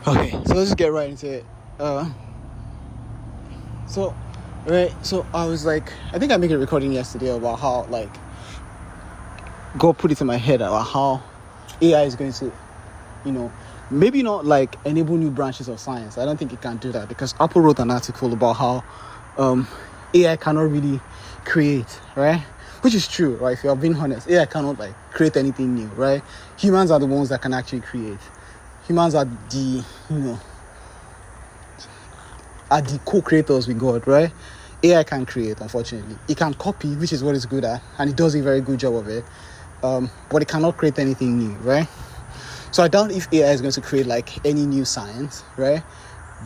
Okay, so let's just get right into it. So I was like, I think I made a recording yesterday about how, like, God put it in my head about how AI is going to, maybe not like enable new branches of science. I don't think it can do that, because Apple wrote an article about how AI cannot really create, right? Which is true, right? If you're being honest, AI cannot like create anything new, right? Humans are the ones that can actually create. Humans are the, are the co-creators with God, right? AI can create, unfortunately. It can copy, which is what it's good at, and it does a very good job of it. But it cannot create anything new, right? So I doubt if AI is going to create like any new science, right?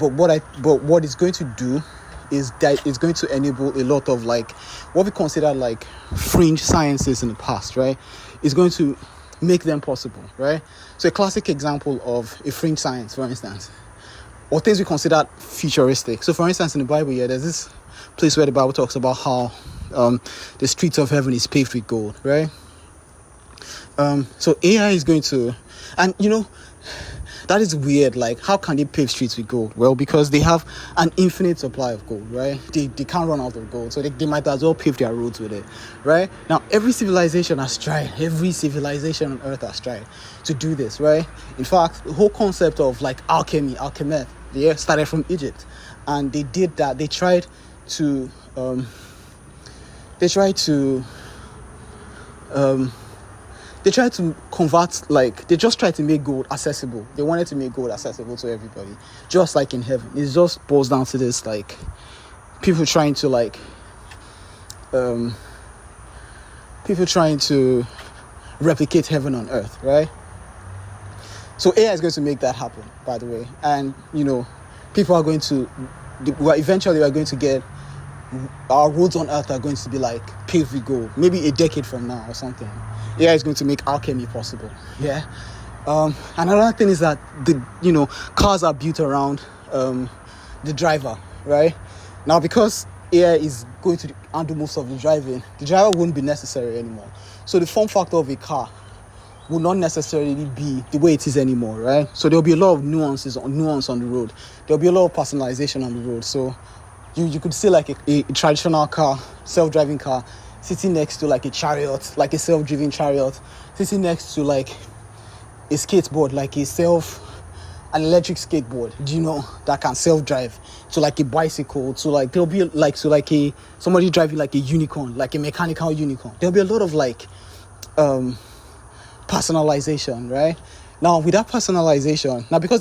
But what it's going to do is that it's going to enable a lot of like what we consider like fringe sciences in the past, right? It's going to make them possible, right? So a classic example of a fringe science, for instance, or things we consider futuristic. So for instance, in the Bible, there's this place where the Bible talks about how the streets of heaven is paved with gold, right? So AI is going to, and that is weird. Like, how can they pave streets with gold? Well, because they have an infinite supply of gold, right? They can't run out of gold, so they might as well pave their roads with it, right? Now, every civilization has tried. Every civilization on earth has tried to do this, right? In fact, the whole concept of like alchemy, started from Egypt, and they did that. They tried to convert, like, they just tried to make gold accessible. They wanted to make gold accessible to everybody, just like in heaven. It just boils down to this, like, people trying to replicate heaven on earth, right? So AI is going to make that happen, by the way. And, people are going to, eventually we're going to get, our roads on earth are going to be like paved with gold, maybe a decade from now or something. AI is going to make alchemy possible. Yeah. And another thing is that cars are built around the driver, right? Now, because AI is going to handle most of the driving, the driver won't be necessary anymore. So the form factor of a car will not necessarily be the way it is anymore, right? So there'll be a lot of nuance on the road. There'll be a lot of personalization on the road. So you could see like a traditional car, self-driving car, sitting next to like a chariot, like a self-driven chariot, sitting next to like a skateboard, like an electric skateboard, that can self-drive, to like a bicycle, to like, there'll be like, to like somebody driving like a unicorn, like a mechanical unicorn. There'll be a lot of like personalization, right? Now with that personalization, because there's